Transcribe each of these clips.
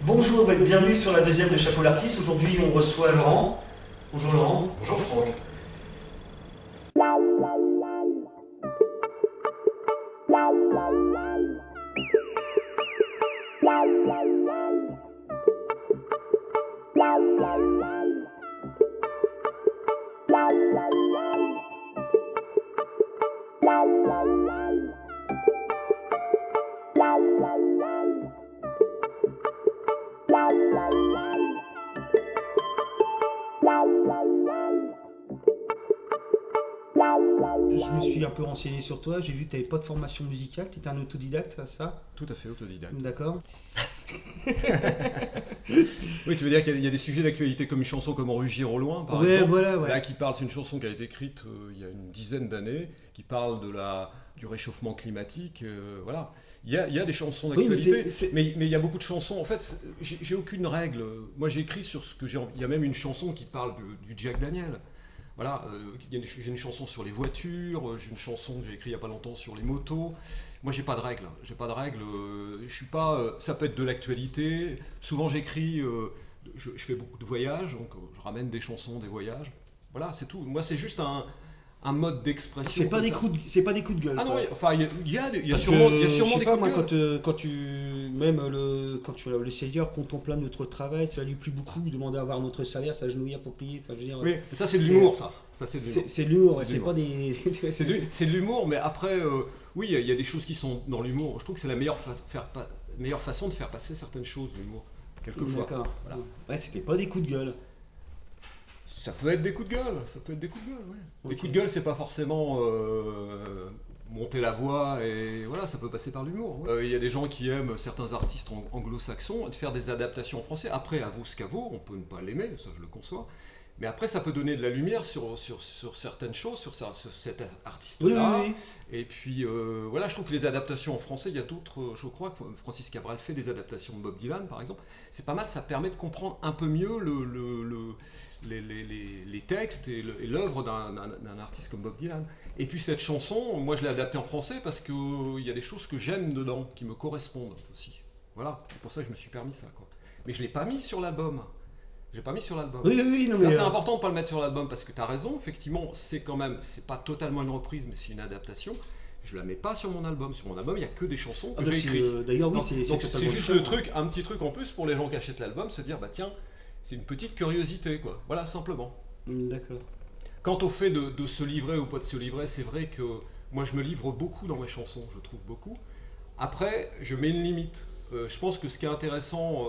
Bonjour et bienvenue sur la deuxième de Chapeau l'artiste. Aujourd'hui, on reçoit Laurent. Bonjour Laurent. Bonjour Franck. Je me suis un peu renseigné sur toi, j'ai vu que tu n'avais pas de formation musicale, tu étais un autodidacte, ça? Tout à fait autodidacte. D'accord. Oui, tu veux dire qu'il y a des sujets d'actualité comme une chanson comme En rugir au loin, par Ouais, exemple. voilà, ouais. Là, qui parle, c'est une chanson qui a été écrite il y a une dizaine d'années, qui parle du réchauffement climatique. Voilà. Il y a des chansons Oui, mais d'actualité, mais il y a beaucoup de chansons. En fait, j'ai aucune règle. Moi, j'ai écrit sur ce que j'ai envie. Il y a même une chanson qui parle du Jack Daniel. Voilà, j'ai une chanson sur les voitures, j'ai une chanson que j'ai écrite il n'y a pas longtemps sur les motos. Moi, j'ai pas de règles. J'ai pas de règles. Je suis pas. Ça peut être de l'actualité. Souvent, j'écris. Je fais beaucoup de voyages, donc je ramène des chansons, des voyages. Voilà, c'est tout. Moi, c'est juste un mode d'expression. C'est pas des coups de gueule. Ah non, quoi. oui, enfin, il y a Parce sûrement, que, il y a sûrement je sais des pas, coups de moi, gueule. quand le Seigneur contemple notre travail, cela lui plut beaucoup, il demandait à avoir notre salaire, s'agenouiller pour prier. Enfin, je veux dire, Oui, ça c'est de l'humour, ça. Ça c'est de l'humour. c'est de l'humour, C'est de c'est l'humour. pas des. C'est de l'humour, mais après, oui, il y a des choses qui sont dans l'humour. Je trouve que c'est la meilleure façon de faire passer certaines choses, l'humour, quelquefois. D'accord. Voilà. Ouais, c'était pas des coups de gueule. Ça peut être des coups de gueule, ça peut être des coups de gueule, oui. Les Ok. coups de gueule, c'est pas forcément monter la voix, et voilà, ça peut passer par l'humour. Oui. Il y a des gens qui aiment certains artistes anglo-saxons, de faire des adaptations en français. Après, à vous ce qu'à vous, on peut ne pas l'aimer, ça je le conçois. Mais après, ça peut donner de la lumière sur certaines choses, sur cet artiste-là. Oui. Et puis, voilà, je trouve que les adaptations en français, il y a d'autres. Je crois que Francis Cabrel fait des adaptations de Bob Dylan, par exemple. C'est pas mal, ça permet de comprendre un peu mieux les textes et l'œuvre d'un artiste comme Bob Dylan. Et puis, cette chanson, moi, je l'ai adaptée en français parce qu'il y a des choses que j'aime dedans, qui me correspondent aussi. Voilà, c'est pour ça que je me suis permis ça, quoi. Mais je l'ai pas mis sur l'album. J'ai pas mis sur l'album. Oui, non, Ça, mais. c'est important de ne pas le mettre sur l'album parce que tu as raison, effectivement, c'est pas totalement une reprise, mais c'est une adaptation. Je la mets pas sur mon album. Sur mon album, il n'y a que des chansons que j'ai écrites. D'ailleurs, oui, Donc, c'est donc totalement c'est juste différent. un petit truc en plus pour les gens qui achètent l'album, se dire, bah tiens, c'est une petite curiosité, quoi. Voilà, simplement. D'accord. Quant au fait de se livrer ou pas de se livrer, c'est vrai que moi, je me livre beaucoup dans mes chansons, je trouve beaucoup. Après, je mets une limite. Je pense que ce qui est intéressant...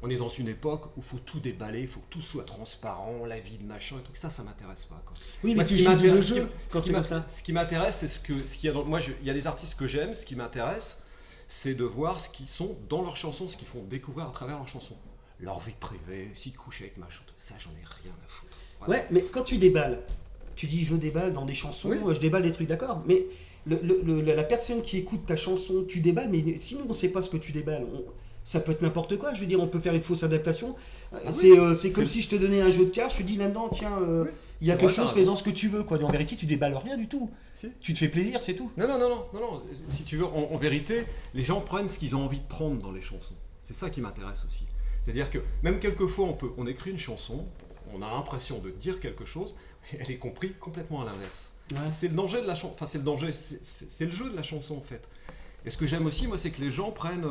on est dans une époque où il faut tout déballer, il faut que tout soit transparent, la vie de machin et tout. Ça m'intéresse pas, quoi. Oui, Moi, mais tu joues le jeu quand c'est comme ça. ce qui m'intéresse, c'est ce qu'il y a dans. Moi, il y a des artistes que j'aime. Ce qui m'intéresse, c'est de voir ce qu'ils sont dans leurs chansons, ce qu'ils font découvrir à travers leurs chansons. Leur vie privée, s'ils couchent avec machin, ça, j'en ai rien à foutre. Voilà. Ouais, mais quand tu déballes, tu dis je déballe dans des chansons, Oui. je déballe des trucs, d'accord, mais la personne qui écoute ta chanson, tu déballes, mais si nous on sait pas ce que tu déballes, ça peut être n'importe quoi, je veux dire, on peut faire une fausse adaptation. C'est comme si je te donnais un jeu de cartes, je te dis là-dedans, tiens, Oui. il y a C'est quelque vrai, chose, t'as fais-en ce que tu veux, quoi. En vérité, tu déballes rien du tout. Si. Tu te fais plaisir, c'est tout. Non. Si tu veux, en vérité, les gens prennent ce qu'ils ont envie de prendre dans les chansons. C'est ça qui m'intéresse aussi. C'est-à-dire que même quelquefois, on écrit une chanson, on a l'impression de dire quelque chose, mais elle est comprise complètement à l'inverse. Ouais. C'est le danger de la chanson. Enfin, c'est le danger. C'est le jeu de la chanson, en fait. Et ce que j'aime aussi, moi, c'est que les gens prennent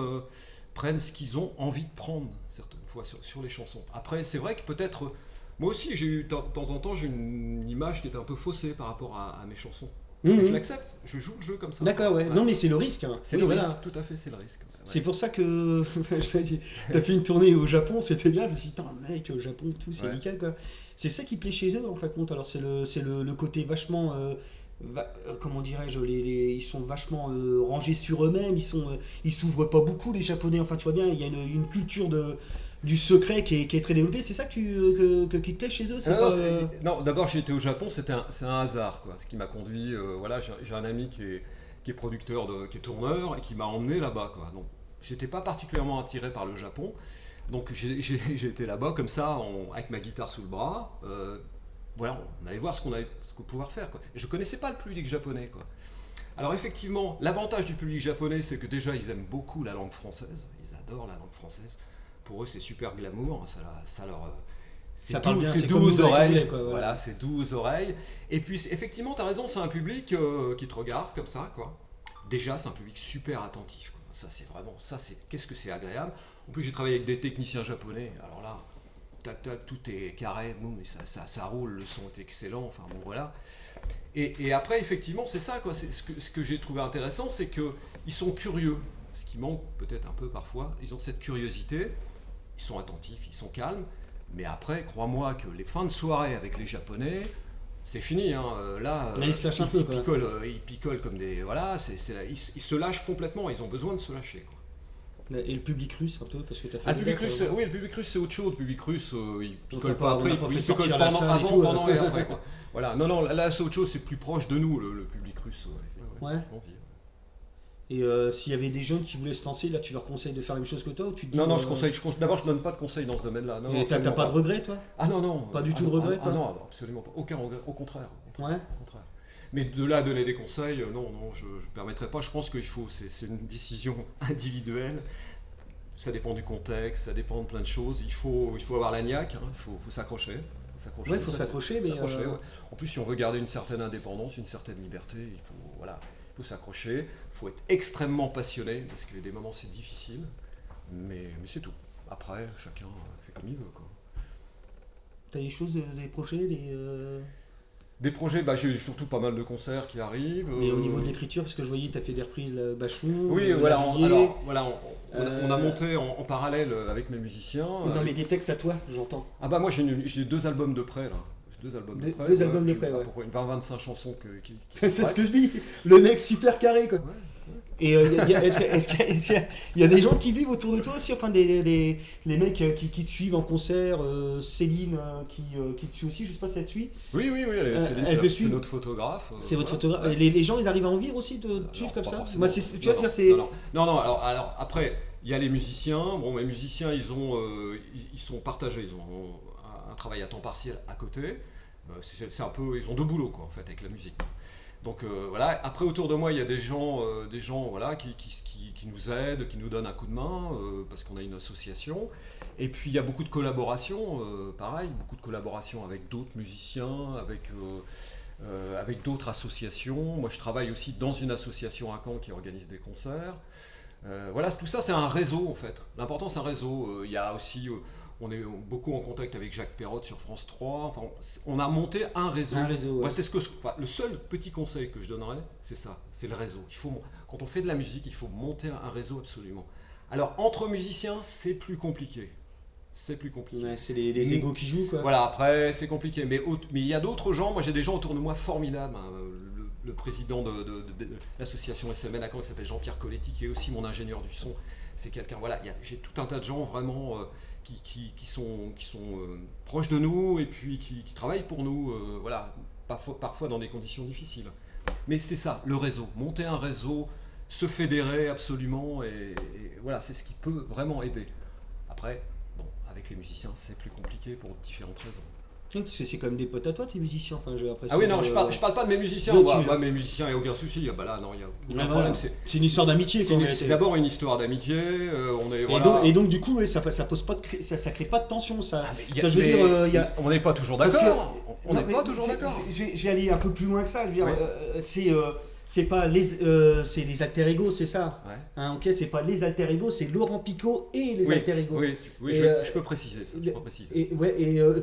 ce qu'ils ont envie de prendre, certaines fois, sur les chansons. Après, c'est vrai que peut-être... Moi aussi, j'ai eu, de temps en temps, j'ai une image qui était un peu faussée par rapport à mes chansons. Mhm. Je l'accepte. Je joue le jeu comme ça. D'accord, ouais. Ouais. Non, mais c'est le risque. Hein. C'est Oui, le voilà. risque, tout à fait, c'est le risque. Ouais. C'est pour ça que t'as fait une tournée au Japon, c'était bien. Je me suis dit, putain, mec, au Japon, tout, c'est Ouais. nickel, quoi. C'est ça qui plaît chez eux, en fait, compte. Alors, c'est le côté vachement. Comment dirais-je, ils sont vachement rangés sur eux-mêmes, ils s'ouvrent pas beaucoup, les Japonais. Enfin, tu vois bien, il y a une culture du secret qui est très développée. C'est ça qui te plaît chez eux, c'est Non, pas, non, d'abord j'ai été au Japon, c'est un hasard, quoi. Ce qui m'a conduit, voilà, j'ai un ami qui est producteur, qui est tourneur et qui m'a emmené là-bas, quoi. Donc j'étais pas particulièrement attiré par le Japon, donc j'ai été là-bas comme ça, avec ma guitare sous le bras. Voilà, on allait voir ce qu'on pouvait faire, quoi. Et je connaissais pas le public japonais, quoi. Alors effectivement, l'avantage du public japonais, c'est que déjà ils aiment beaucoup la langue française, ils adorent la langue française. pour eux c'est super glamour, ça leur... Ça parle bien, c'est c'est doux comme aux nous, avec oreilles, Goulet, quoi, voilà. voilà, c'est doux aux oreilles. Et puis effectivement, tu as raison, c'est un public qui te regarde comme ça, quoi. Déjà, c'est un public super attentif, quoi. Ça, c'est vraiment, qu'est-ce que c'est agréable. En plus, j'ai travaillé avec des techniciens japonais, alors là, tac, tac, tout est carré, boum, mais ça roule, le son est excellent, enfin bon, voilà. Et après, effectivement, c'est ça, quoi. Ce que j'ai trouvé intéressant, c'est qu'ils sont curieux. Ce qui manque peut-être un peu parfois, ils ont cette curiosité, ils sont attentifs, ils sont calmes. Mais après, crois-moi que les fins de soirée avec les Japonais, c'est fini. Hein. Là, ils se lâchent un peu. Ils picolent comme des... Voilà, ils se lâchent complètement, ils ont besoin de se lâcher. Quoi. Et le public russe un peu, parce que tu as fait... le public russe, oui, le public russe c'est autre chose. Le public russe, il picole pas on après, n'a pas il fait picole sortir la pendant, salle et avant, tout, pendant et après. Quoi. Voilà, non, là c'est autre chose, c'est plus proche de nous, le public russe. Ouais. On vit. Et s'il y avait des jeunes qui voulaient se lancer, là tu leur conseilles de faire la même chose que toi ou tu te dis, Non, d'abord je donne pas de conseils dans ce domaine-là. Et t'as pas de regret toi? Ah non. Pas du tout de regret quoi? Non, absolument pas. Aucun regret, au contraire. Ouais. Au contraire. Mais de là à donner des conseils, non, je ne permettrai pas. Je pense qu'il faut, c'est une décision individuelle. Ça dépend du contexte, ça dépend de plein de choses. Il faut avoir la niaque, hein. Il faut s'accrocher. Ouais, il faut s'accrocher, mais... Ouais. En plus, si on veut garder une certaine indépendance, une certaine liberté, il faut s'accrocher. Il faut être extrêmement passionné, parce qu'il y a des moments c'est difficile, mais c'est tout. Après, chacun fait comme il veut. Quoi. T'as des choses, des projets, Des projets, j'ai surtout pas mal de concerts qui arrivent. Mais au niveau de l'écriture, parce que je voyais, tu as fait des reprises, Bachung. Oui, voilà, on a monté en parallèle avec mes musiciens. Non, mais des textes à toi, j'entends. Ah bah moi j'ai 2 albums de près là. Deux albums de près. Albums de près, ouais. Pour une 20-25 chansons c'est ce que je dis, le mec super carré quoi. Ouais. Et est-ce qu'il y a des gens qui vivent autour de toi aussi, enfin les mecs qui te suivent en concert, Céline qui te suit aussi, je sais pas si elle te suit. Oui, Céline, c'est notre photographe. C'est votre photographe. Ouais. Les gens ils arrivent à en vivre aussi de te suivre comme ça? Moi, tu vas dire c'est... Non, alors après, il y a les musiciens, mes musiciens ils sont partagés, ils ont un travail à temps partiel à côté. C'est un peu, ils ont 2 boulots quoi en fait avec la musique. Donc voilà. Après autour de moi il y a des gens voilà qui nous aident, qui nous donnent un coup de main parce qu'on a une association. Et puis il y a beaucoup de collaborations, pareil, beaucoup de collaborations avec d'autres musiciens, avec d'autres associations. Moi je travaille aussi dans une association à Caen qui organise des concerts. Voilà, tout ça c'est un réseau en fait. L'important c'est un réseau. Il y a aussi on est beaucoup en contact avec Jacques Perrotte sur France 3. Enfin, on a monté un réseau. Ouais. Moi, le seul petit conseil que je donnerais, c'est ça, c'est le réseau. Quand on fait de la musique, il faut monter un réseau absolument. Alors, entre musiciens, c'est plus compliqué. Ouais, c'est les égos qui jouent quoi. Voilà, après, c'est compliqué. Mais il y a d'autres gens. Moi, j'ai des gens autour de moi formidables. Hein. Le président de l'association SMN à Caen qui s'appelle Jean-Pierre Coletti, qui est aussi mon ingénieur du son. C'est quelqu'un, voilà, j'ai tout un tas de gens vraiment qui sont proches de nous et puis qui travaillent pour nous, voilà, parfois dans des conditions difficiles. Mais c'est ça, le réseau, monter un réseau, se fédérer absolument, et voilà, c'est ce qui peut vraiment aider. Après, avec les musiciens, c'est plus compliqué pour différentes raisons. Oui, parce que c'est quand même des potes à toi, tes musiciens. Enfin, j'ai l'impression. Ah oui, non, je parle pas de mes musiciens. Moi, mes musiciens, il n'y a aucun souci. Bah là, non, il n'y a aucun problème. C'est une histoire d'amitié. C'est d'abord une histoire d'amitié. Et donc, du coup, ça pose pas ça crée pas de tension. On n'est pas toujours d'accord. On n'est pas toujours d'accord. Je vais aller un peu plus loin que ça. Je veux dire, c'est pas c'est les alter ego, c'est ça. Ouais. Hein, ok, c'est pas les alter ego, c'est Laurent Picot et les alter ego. Oui, je peux préciser ça. Et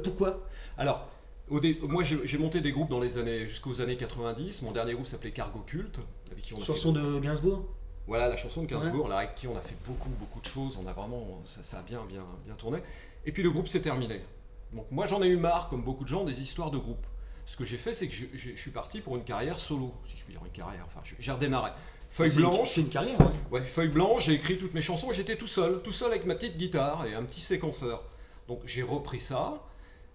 pourquoi? Alors, moi j'ai monté des groupes jusqu'aux années 90. Mon dernier groupe s'appelait Cargo Cult. Chanson de Gainsbourg. Voilà, la chanson de Gainsbourg, là, avec qui on a fait beaucoup de choses. On a vraiment, ça a bien tourné. Et puis le groupe s'est terminé. Donc moi j'en ai eu marre, comme beaucoup de gens, des histoires de groupe. Ce que j'ai fait, c'est que je suis parti pour une carrière solo, si je puis dire une carrière. Enfin, j'ai redémarré. Feuille blanche. C'est une carrière. Ouais, feuille blanche. J'ai écrit toutes mes chansons. J'étais tout seul avec ma petite guitare et un petit séquenceur. Donc j'ai repris ça.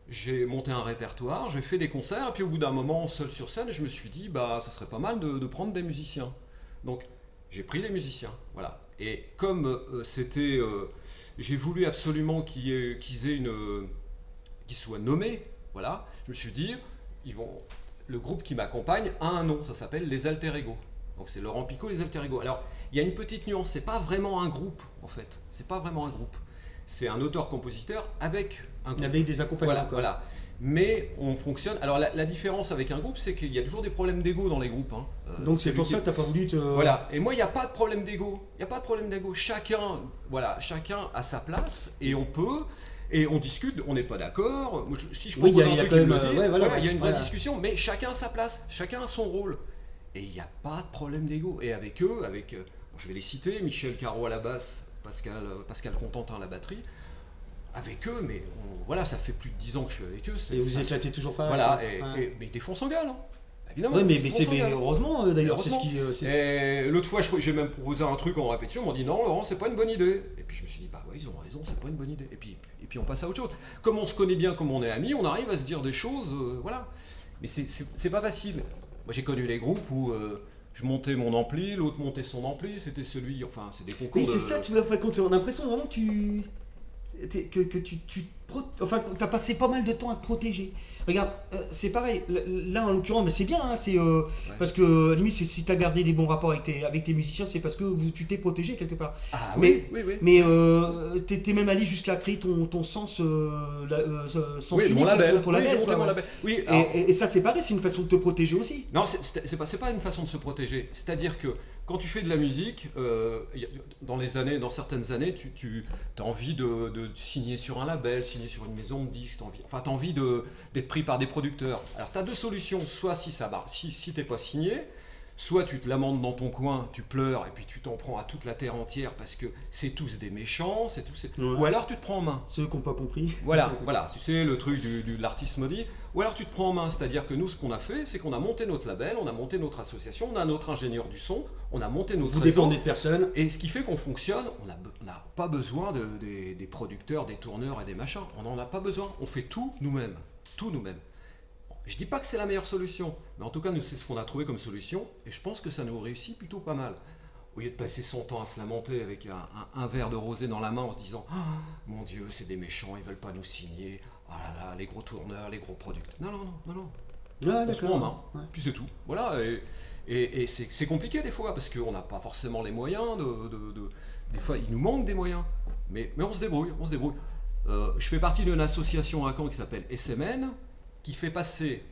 J'ai monté un répertoire. J'ai fait des concerts. Et puis au bout d'un moment, seul sur scène, je me suis dit, ça serait pas mal de prendre des musiciens. Donc j'ai pris des musiciens. Voilà. Et comme j'ai voulu absolument qu'ils soient nommés. Voilà. Je me suis dit. Le groupe qui m'accompagne a un nom, ça s'appelle les Alter Ego. Donc c'est Laurent Picot, les Alter Ego. Alors il y a une petite nuance, c'est pas vraiment un groupe en fait. C'est pas vraiment un groupe. c'est un auteur-compositeur avec un groupe. Avec des accompagnants. Voilà, quoi. voilà. Mais on fonctionne. Alors la différence avec un groupe, c'est qu'il y a toujours des problèmes d'ego dans les groupes. Hein. Donc c'est pour celui ça qui- que t'as pas voulu te. Voilà. Et moi, il n'y a pas de problème d'ego. Il n'y a pas de problème d'ego. Chacun a sa place et on peut. Et on discute, on n'est pas d'accord. Moi, si je Oui, propose il y a un truc, quand il me même, le dit. ouais, voilà, Il y a une vraie voilà. discussion, mais chacun a sa place, chacun a son rôle. Et il n'y a pas de problème d'ego. Et avec eux, bon, je vais les citer, Michel Caro à la basse, Pascal Contentin à la batterie, avec eux, mais voilà, ça fait plus de 10 ans que je suis avec eux. Et vous ça- éclatez toujours pas. Voilà, Ouais. mais des fois on s'engueule, hein. Évidemment. Ouais, mais des fois, c'est on s'engueule. heureusement d'ailleurs, c'est ce Heureusement. qui. Et l'autre fois, j'ai même proposé un truc en répétition, ils m'ont dit non, Laurent, c'est pas une bonne idée. Et puis je me suis dit, bah ouais, ils ont raison, c'est pas une bonne idée. Et puis on passe à autre chose. Comme on se connaît bien, comme on est amis, on arrive à se dire des choses, voilà. Mais c'est pas facile. Moi j'ai connu les groupes où je montais mon ampli, l'autre montait son ampli, c'était celui, enfin c'est des concours Oui, de... c'est ça, tu vois, enfin, quand on a l'impression vraiment que enfin, t'as passé pas mal de temps à te protéger. Regarde, c'est pareil, là en l'occurrence, mais c'est bien, hein, parce que à la limite, si t'as gardé des bons rapports avec tes musiciens, c'est parce que tu t'es protégé quelque part. Ah mais, oui. Mais t'es même allé jusqu'à créer ton sens, sens Oui, unique, mon label. ton Oui, label, j'ai monté quoi, mon ouais. label. Oui, alors- Et ça, c'est pareil, c'est une façon de te protéger aussi. Non, c'est pas une façon de se protéger. C'est-à-dire que quand tu fais de la musique, dans certaines années, tu as envie de signer sur un label, signer sur une maison de disques, tu as envie d'être pris par des producteurs. Alors tu as deux solutions, soit si t'es pas signé, soit tu te lamentes dans ton coin, tu pleures et puis tu t'en prends à toute la terre entière parce que c'est tous des méchants, Ouais. ou alors tu te prends en main. Ceux qui n'ont pas compris. Voilà, tu sais, le truc de l'artiste maudit. Ou alors tu te prends en main, c'est-à-dire que nous, ce qu'on a fait, c'est qu'on a monté notre label, on a monté notre association, on a notre ingénieur du son, on a monté notre Vous réseau. dépendez de personne. Et ce qui fait qu'on fonctionne, on n'a pas besoin des producteurs, des tourneurs et des machins. On n'en a pas besoin, on fait tout nous-mêmes. Tout nous-mêmes. Je dis pas que c'est la meilleure solution, mais en tout cas, nous, c'est ce qu'on a trouvé comme solution, et je pense que ça nous réussit plutôt pas mal. Au lieu de passer son temps à se lamenter avec un verre de rosé dans la main en se disant « Ah, mon Dieu, c'est des méchants, ils veulent pas nous signer. Ah là là, les gros tourneurs, les gros producteurs. » Non. Ah, On se prend en main, Ouais. puis c'est tout. Voilà, et c'est compliqué des fois, parce qu'on n'a pas forcément les moyens Des fois, il nous manque des moyens, mais on se débrouille, je fais partie d'une association à Caen qui s'appelle SMN, qui fait passer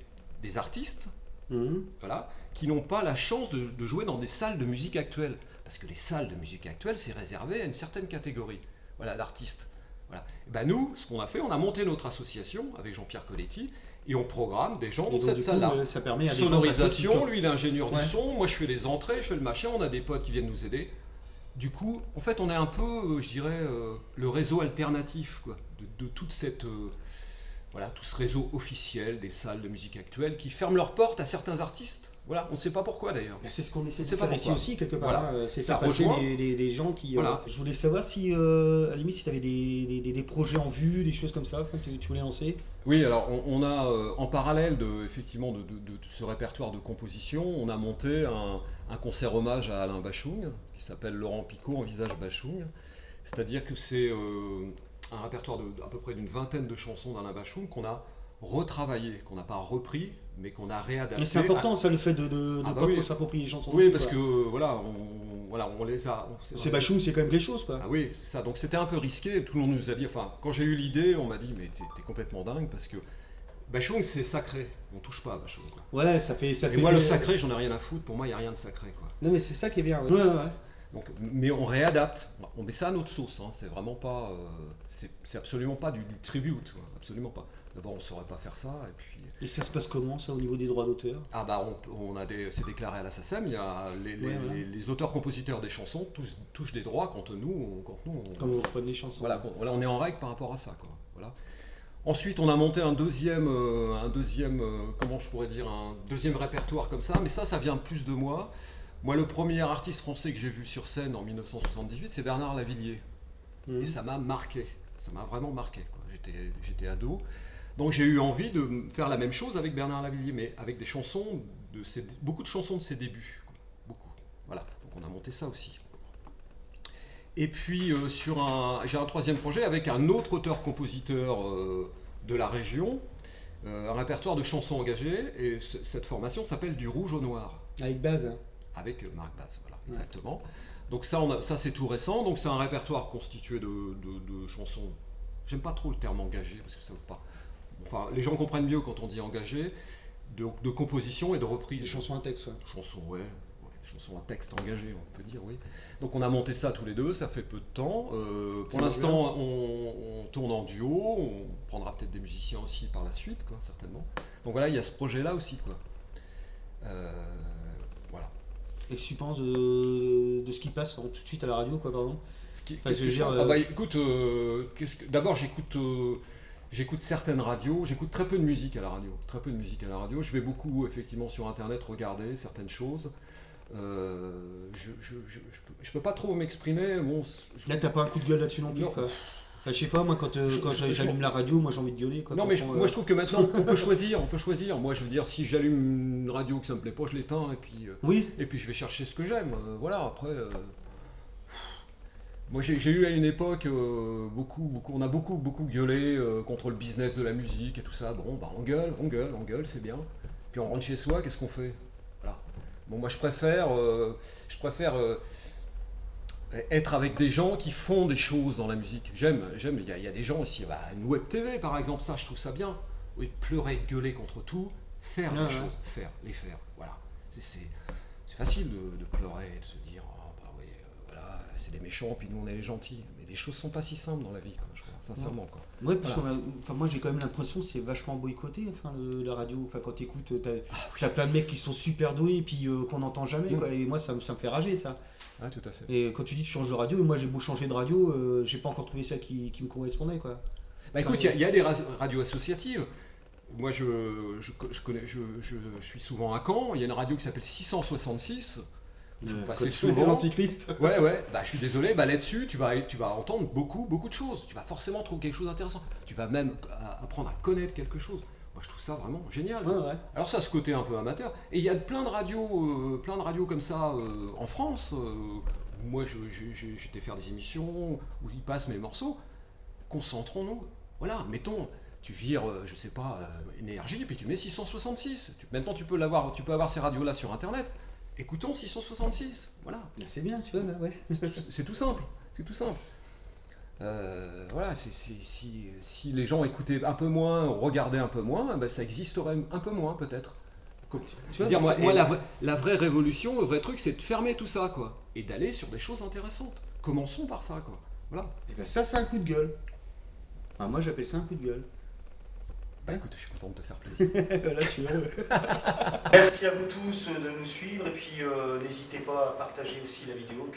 des artistes, Mhm. voilà, qui n'ont pas la chance de jouer dans des salles de musique actuelle. Parce que les salles de musique actuelle, c'est réservé à une certaine catégorie, voilà, d'artistes. Voilà. Et ben nous, ce qu'on a fait, on a monté notre association avec Jean-Pierre Colletti, et on programme des gens Et dans donc, cette du coup, salle-là. ça permet à des gens de passer Sonorisation, aussi lui il est ingénieur Ouais. du son, moi je fais les entrées, je fais le machin, on a des potes qui viennent nous aider. Du coup, en fait, on est un peu, je dirais, le réseau alternatif quoi, de toute cette... voilà, tout ce réseau officiel des salles de musique actuelle qui ferment leurs portes à certains artistes. Voilà, on ne sait pas pourquoi d'ailleurs. Mais c'est ce qu'on essaie de C'est faire pas ici pourquoi. aussi, quelque part. Voilà. Hein, c'est Ça faire passer rejoint. des gens qui. Voilà. Je voulais savoir si, à la limite, si tu avais des projets en vue, des choses comme ça, enfin, tu voulais lancer. Oui, alors on a, en parallèle effectivement, de ce répertoire de composition, on a monté un concert hommage à Alain Bachung, qui s'appelle Laurent Picot en visage Bachung. C'est-à-dire que c'est un répertoire à peu près d'une vingtaine de chansons d'Alain Bachung qu'on a retravaillé, qu'on n'a pas repris, mais qu'on a réadapté. Mais c'est important, ça, le fait de Ah pas bah oui. trop s'approprier les chansons. Oui, non plus, parce quoi. que voilà, on les a. C'est Bachung, c'est quand même quelque chose, quoi. Ah oui, c'est ça. Donc c'était un peu risqué. Tout le monde nous a dit. Enfin, quand j'ai eu l'idée, on m'a dit mais t'es complètement dingue parce que Bachung c'est sacré. On touche pas à Bachung. Quoi. Ouais, ça fait. Et moi le sacré, j'en ai rien à foutre. Pour moi, il y a rien de sacré quoi. Non, mais c'est ça qui est bien. Ouais. Donc, mais on réadapte. On met ça à notre sauce. Hein. C'est vraiment pas. C'est absolument pas du tribute. Quoi. Absolument pas. D'abord, on saurait pas faire ça. Et puis. Et ça se passe comment, ça, au niveau des droits d'auteur? Ah bah c'est déclaré à la SACEM, il y a les auteurs-compositeurs des chansons touchent des droits quand nous Quand vous reprenez les chansons. voilà, on est en règle par rapport à ça quoi. Voilà. Ensuite on a monté un deuxième comment je pourrais dire un deuxième répertoire comme ça, mais ça vient plus de moi. Moi le premier artiste français que j'ai vu sur scène en 1978 c'est Bernard Lavilliers. Mhm. Et ça m'a marqué, ça m'a vraiment marqué quoi. J'étais ado. Donc j'ai eu envie de faire la même chose avec Bernard Lavilliers, mais avec des chansons, beaucoup de chansons de ses débuts. Quoi. Beaucoup. Voilà, donc on a monté ça aussi. Et puis j'ai un troisième projet avec un autre auteur-compositeur de la région, un répertoire de chansons engagées, et cette formation s'appelle Du Rouge au Noir. Avec base. Avec Marc Baz, voilà, exactement. Donc ça, ça c'est tout récent. Donc c'est un répertoire constitué de chansons. J'aime pas trop le terme engagé parce que ça veut pas. Enfin, les gens comprennent mieux quand on dit engagé, de composition et de reprise. Des chansons à texte, ouais. Chansons, ouais. Chansons à texte engagé, on peut dire, oui. Donc on a monté ça tous les deux, ça fait peu de temps. Pour l'instant, on tourne en duo, on prendra peut-être des musiciens aussi par la suite, quoi, certainement. Donc voilà, il y a ce projet-là aussi, quoi. Voilà. Et que tu penses de ce qui passe tout de suite à la radio, quoi, pardon? Écoute, d'abord j'écoute certaines radios, j'écoute très peu de musique à la radio. Très peu de musique à la radio. Je vais beaucoup, effectivement, sur Internet regarder certaines choses. Je peux pas trop m'exprimer. Bon, là, t'as pas un coup de gueule là-dessus non plus, quoi. Enfin, je sais pas, moi, quand j'allume la radio, moi j'ai envie de gueuler, quoi. Non, mais moi je trouve que maintenant on peut choisir. Moi, je veux dire, si j'allume une radio que ça me plaît pas, je l'éteins et puis je vais chercher ce que j'aime. Voilà. Après, moi j'ai eu à une époque on a beaucoup gueulé contre le business de la musique et tout ça. Bon, bah on gueule, c'est bien. Puis on rentre chez soi, qu'est-ce qu'on fait? Voilà. Bon, moi je préfère être avec des gens qui font des choses dans la musique. J'aime, il y a des gens aussi, une web TV par exemple, ça je trouve ça bien. Oui, pleurer, gueuler contre tout, faire des choses, les faire, voilà. C'est facile de pleurer et de se dire, voilà, c'est des méchants, puis nous on est les gentils. Mais les choses sont pas si simples dans la vie, quoi, je crois, sincèrement, quoi. Ouais, parce que moi j'ai quand même l'impression que c'est vachement boycotté, la radio. Enfin, quand t'écoutes, t'as plein de mecs qui sont super doués et puis qu'on n'entend jamais, quoi. Et moi ça me fait rager, ça. Ah, tout à fait. Et quand tu dis tu changes de radio, moi j'ai beau changer de radio, j'ai pas encore trouvé ça qui me correspondait, quoi. Écoute, il y a des radios associatives. Moi je suis souvent à Caen, il y a une radio qui s'appelle 666. Je passais souvent. L'antichrist. Ouais, je suis désolé, là-dessus, tu vas entendre beaucoup de choses. Tu vas forcément trouver quelque chose d'intéressant. Tu vas même apprendre à connaître quelque chose. Moi, je trouve ça vraiment génial. Ouais. Alors ça, ce côté un peu amateur. Et il y a plein de radios comme ça en France. Moi, j'étais faire des émissions où ils passent mes morceaux. Concentrons-nous. Voilà, mettons. Tu vires, je sais pas, énergie, et puis tu mets 666. Maintenant, tu peux avoir ces radios-là sur Internet. Écoutons 666, voilà. C'est bien, tu vois, là, ouais. C'est tout simple, voilà, si les gens écoutaient un peu moins, regardaient un peu moins, ça existerait un peu moins, peut-être. Tu veux dire, moi la vraie révolution, le vrai truc, c'est de fermer tout ça, quoi. Et d'aller sur des choses intéressantes. Commençons par ça, quoi. Voilà. Et ça, c'est un coup de gueule. Enfin, moi, j'appelle ça un coup de gueule. Écoute, je suis content de te faire plaisir. Là, je suis heureux. Merci à vous tous de nous suivre et puis n'hésitez pas à partager aussi les vidéos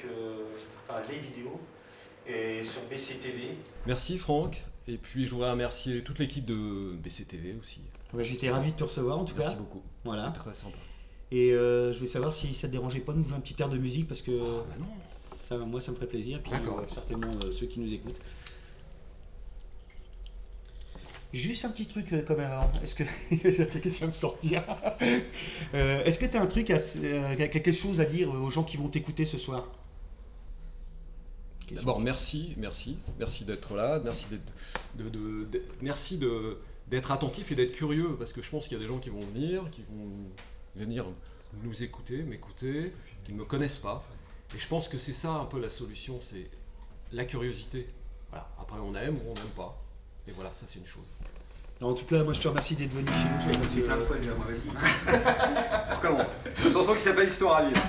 et sur BCTV. Merci Franck, et puis je voudrais remercier toute l'équipe de BCTV aussi. J'étais ravi de te recevoir en tout cas. Merci beaucoup. Voilà. C'était très sympa. Et je voulais savoir si ça te dérangeait pas de nous jouer un petit air de musique parce que non. Moi ça me ferait plaisir. Puis certainement ceux qui nous écoutent. Juste un petit truc quand même avant. Est-ce que qu'est-ce qui va me sortir est-ce que tu as un truc quelque chose à dire aux gens qui vont t'écouter ce soir? D'abord, merci d'être là, merci d'être attentif et d'être curieux, parce que je pense qu'il y a des gens qui vont venir nous écouter, m'écouter, qui ne me connaissent pas. Et je pense que c'est ça un peu la solution, c'est la curiosité. Voilà. Après, on aime ou on n'aime pas. Et voilà, ça c'est une chose. En tout cas, moi je te remercie d'être venu chez nous. Je l'ai plein de fois déjà, moi, vas-y. On recommence. Une chanson qui s'appelle Histoire à vivre.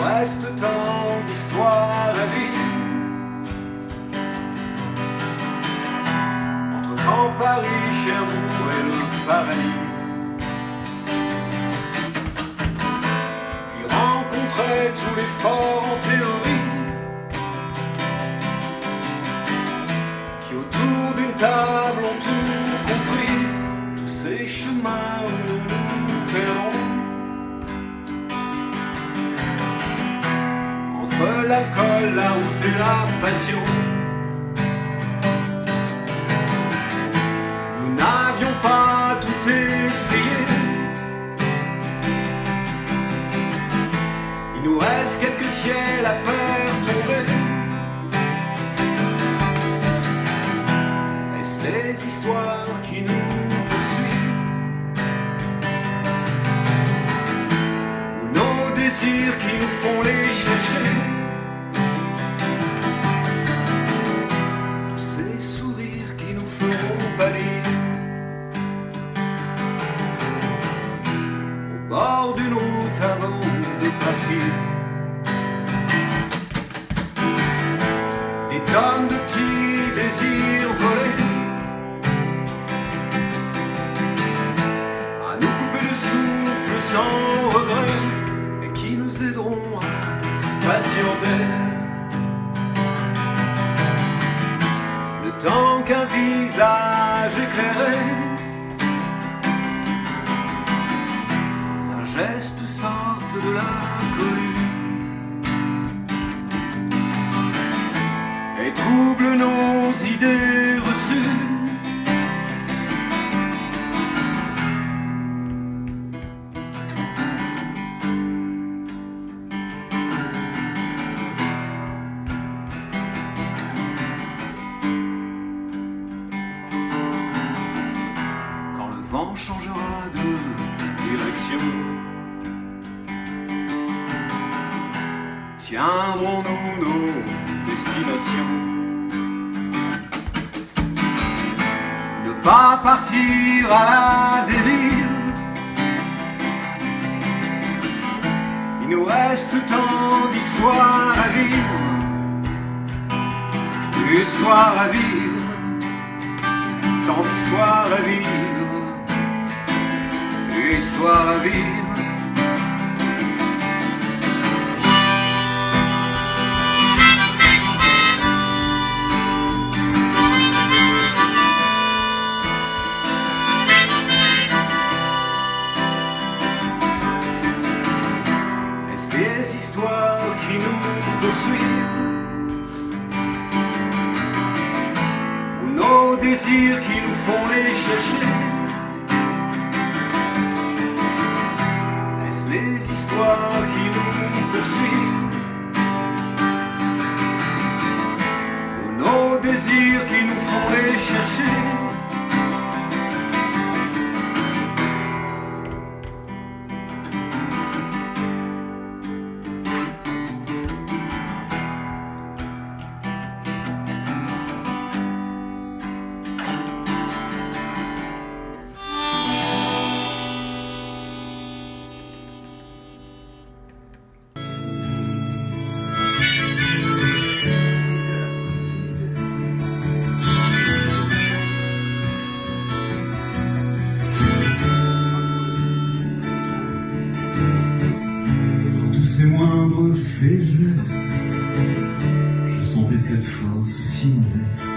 Reste tant d'histoires à vivre entre Grand Paris, Cherbourg et le paradis. Puis rencontrer tous les forts en théorie qui autour d'une table ont tout compris. Tous ces chemins où nous nous perdons. l'alcool, la route et la passion. Nous n'avions pas tout essayé. Il nous reste quelques ciels à faire tomber. Est-ce les histoires qui nous poursuivent, ou nos désirs qui nous font les chercher? Tous ces sourires qui nous feront pâlir au bord d'une route avant de partir. Des tonnes de petits désirs volés à nous couper le souffle sans regret, et qui nous aideront à patienter le temps qu'un visage éclairé d'un geste sorte de l'inconnu et trouble nos idées reçues. Quand le vent changera de direction, tiendrons-nous nos destinations? Ne pas partir à la dérive. Il nous reste tant d'histoires à vivre, d'histoires à vivre, tant d'histoires à vivre, d'histoires à vivre. Des histoires qui nous poursuivent, ou nos désirs qui nous font les chercher? Est-ce les histoires qui nous poursuivent, ou nos désirs qui nous font les chercher? Ces moindres faits et gestes, je sentais cette force si modeste,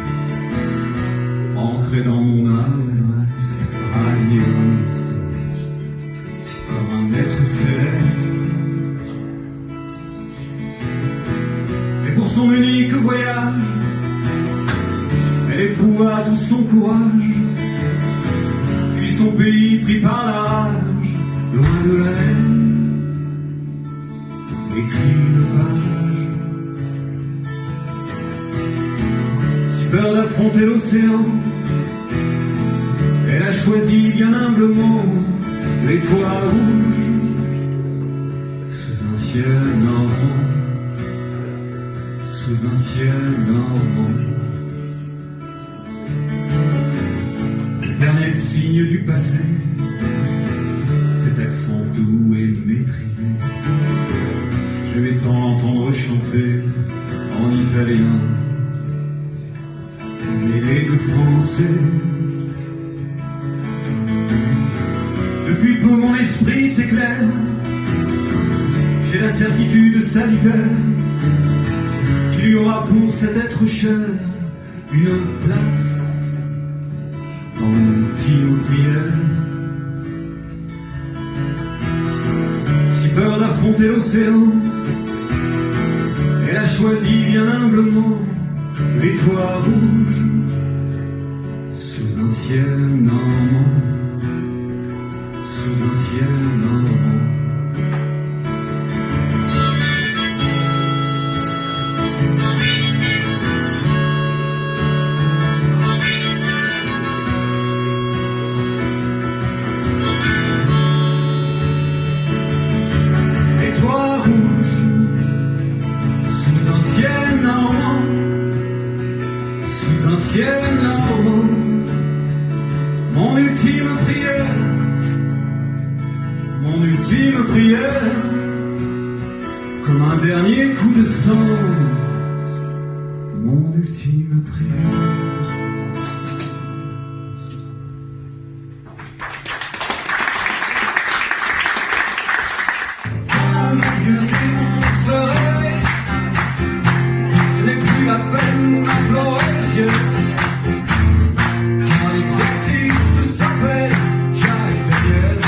ancrée dans mon âme, elle reste radieuse, comme un être céleste. Et pour son unique voyage, elle éprouva tout son courage, fuit son pays pris par la rage, loin de la haine. Écrit le page, si peur d'affronter l'océan, elle a choisi bien humblement les toits rouges sous un ciel normand, sous un ciel normand. L'éternel signe du passé, cet accent doux et maîtrisé, je vais t'entendre chanter en italien, mêlé de français. Depuis peu mon esprit s'éclaire, j'ai la certitude salutaire qu'il y aura pour cet être cher une place dans nos prières. Si peur d'affronter l'océan, elle a choisi bien humblement les toits rouges sous un ciel normand, sous un ciel normand. Sous un ciel normand, mon ultime prière, comme un dernier coup de sang, mon ultime prière. Ce n'est plus la peine d'implorer le ciel. Un exercice s'appelle Jacques Daniel.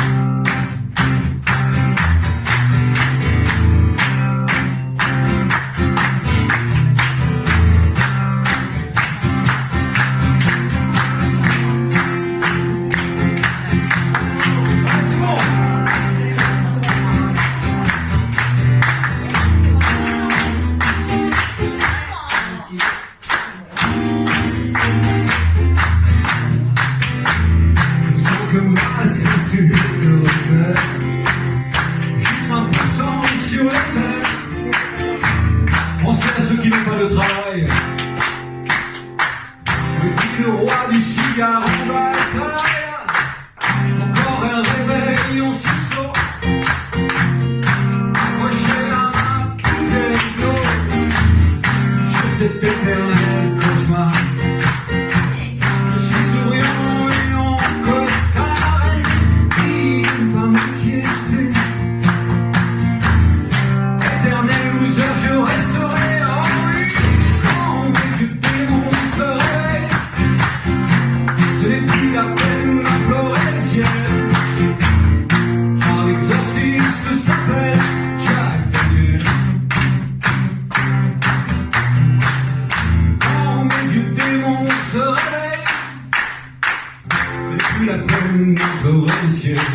Juste 1% sur les ailes. On sait à ceux qui n'ont pas de travail. Le dit le roi du cigare en bataille. Encore un réveil en sursaut. Accroché à ma bouteille d'eau. Je sais éternel cauchemar. Je suis souriant et en costard. Pas m'inquiéter. Éternel loser, je resterai en lui. Quand mes vieux démons seraient, ce n'est plus la peine d'implorer le ciel. Car l'exorciste s'appelle Jacques Daniel. Quand mes vieux démons seraient, ce n'est plus la peine d'implorer le ciel.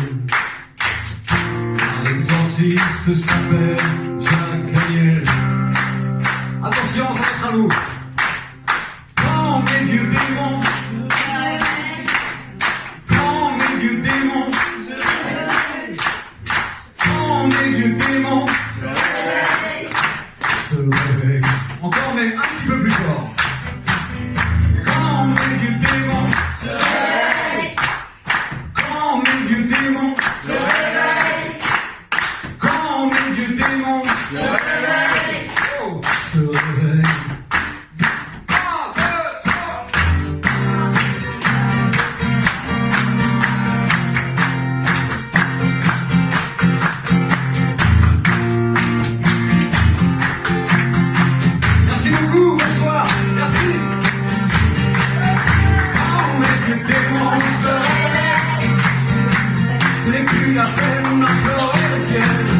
L'exorciste s'appelle Jacques Daniel. Attention, ça va être à vous. Quand mes vieux démons, quand mes vieux démons, quand mes vieux démons se réveillent. Encore, mais un petit peu plus fort. Quand mes vieux démons se réveillent. Quand mes vieux démons se réveillent. Quand mes vieux démons se réveillent, oh, se réveillent. 1, 2, 3. Merci beaucoup, bonsoir, merci. Quand mes vieux démons se réveillent, ce n'est plus la peine d'implorer le ciel.